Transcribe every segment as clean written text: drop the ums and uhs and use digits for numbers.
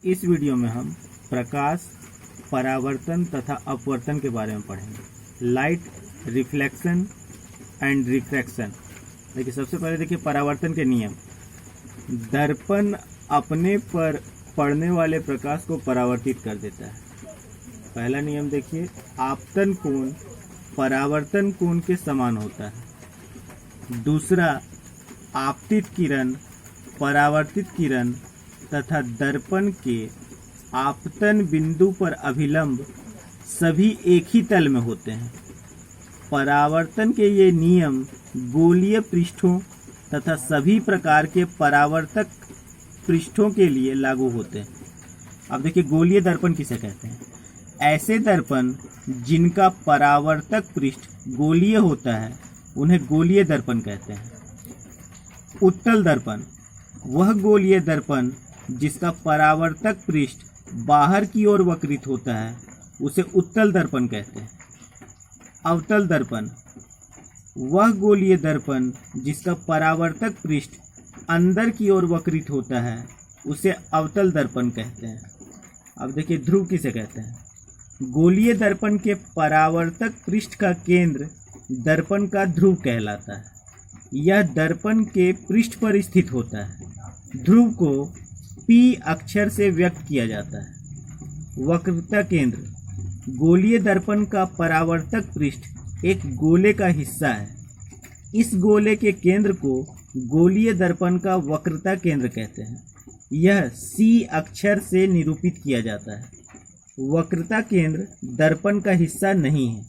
इस वीडियो में हम प्रकाश परावर्तन तथा अपवर्तन के बारे में पढ़ेंगे। Light reflection and refraction. देखिए, सबसे पहले देखिए परावर्तन के नियम। दर्पण अपने पर पड़ने वाले प्रकाश को परावर्तित कर देता है। पहला नियम देखिए, आपतन कोण परावर्तन कोण के समान होता है। दूसरा, आपतित किरण परावर्तित किरण तथा दर्पण के आपतन बिंदु पर अभिलंब सभी एक ही तल में होते हैं। परावर्तन के ये नियम गोलीय पृष्ठों तथा सभी प्रकार के परावर्तक पृष्ठों के लिए लागू होते हैं। अब देखिए, गोलीय दर्पण किसे कहते हैं? ऐसे दर्पण जिनका परावर्तक पृष्ठ गोलीय होता है उन्हें गोलीय दर्पण कहते हैं। उत्तल दर्पण वह गोलीय दर्पण जिसका परावर्तक पृष्ठ बाहर की ओर वक्रित होता है उसे उत्तल दर्पण कहते हैं। अवतल दर्पण वह गोलीय दर्पण जिसका परावर्तक पृष्ठ अंदर की ओर वक्रित होता है उसे अवतल दर्पण कहते हैं। अब देखिए, ध्रुव किसे कहते हैं? गोलीय दर्पण के परावर्तक पृष्ठ का केंद्र दर्पण का ध्रुव कहलाता है। यह दर्पण के पृष्ठ पर स्थित होता है। ध्रुव को P अक्षर से व्यक्त किया जाता है। वक्रता केंद्र गोलीय दर्पण का परावर्तक पृष्ठ एक गोले का हिस्सा है। इस गोले के केंद्र को गोलीय दर्पण का वक्रता केंद्र कहते हैं। यह C अक्षर से निरूपित किया जाता है। वक्रता केंद्र दर्पण का हिस्सा नहीं है।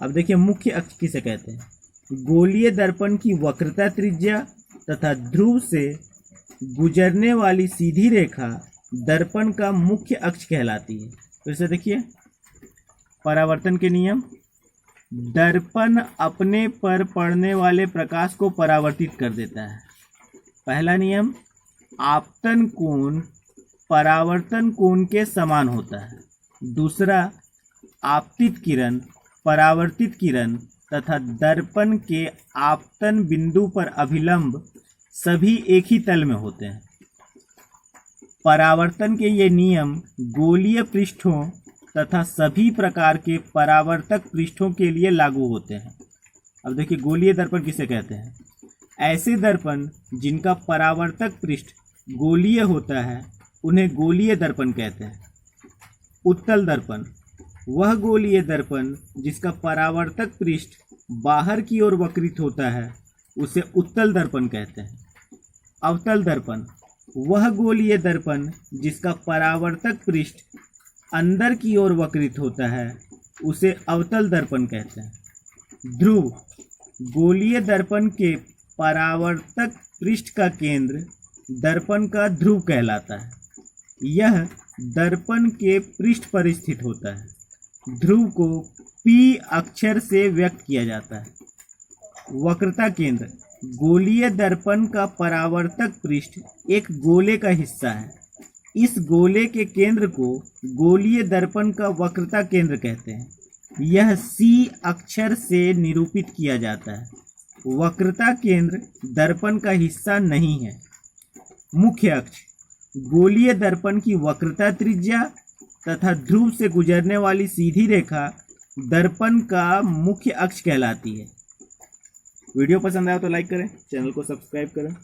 अब देखिए, मुख्य अक्ष किसे कहते हैं? गोलीय दर्पण की वक्रता त्रिज्या तथा ध्रुव से गुजरने वाली सीधी रेखा दर्पण का मुख्य अक्ष कहलाती है। फिर से देखिए, परावर्तन के नियम। दर्पण अपने पर पड़ने वाले प्रकाश को परावर्तित कर देता है। पहला नियम, आपतन कोण परावर्तन कोण के समान होता है। दूसरा, आपतित किरण परावर्तित किरण तथा दर्पण के आपतन बिंदु पर अभिलंब सभी एक ही तल में होते हैं। परावर्तन के ये नियम गोलीय पृष्ठों तथा सभी प्रकार के परावर्तक पृष्ठों के लिए लागू होते हैं। अब देखिए, गोलीय दर्पण किसे कहते हैं? ऐसे दर्पण जिनका परावर्तक पृष्ठ गोलीय होता है उन्हें गोलीय दर्पण कहते हैं। उत्तल दर्पण वह गोलीय दर्पण जिसका परावर्तक पृष्ठ बाहर की ओर वक्रित होता है उसे उत्तल दर्पण कहते हैं। अवतल दर्पण वह गोलीय दर्पण जिसका परावर्तक पृष्ठ अंदर की ओर वक्रित होता है उसे अवतल दर्पण कहते हैं। ध्रुव गोलीय दर्पण के परावर्तक पृष्ठ का केंद्र दर्पण का ध्रुव कहलाता है। यह दर्पण के पृष्ठ पर स्थित होता है। ध्रुव को P अक्षर से व्यक्त किया जाता है। वक्रता केंद्र गोलीय दर्पण का परावर्तक पृष्ठ एक गोले का हिस्सा है। इस गोले के केंद्र को गोलीय दर्पण का वक्रता केंद्र कहते हैं। यह C अक्षर से निरूपित किया जाता है। वक्रता केंद्र दर्पण का हिस्सा नहीं है। मुख्य अक्ष गोलीय दर्पण की वक्रता त्रिज्या तथा ध्रुव से गुजरने वाली सीधी रेखा दर्पण का मुख्य अक्ष कहलाती है। वीडियो पसंद आया तो लाइक करें, चैनल को सब्सक्राइब करें।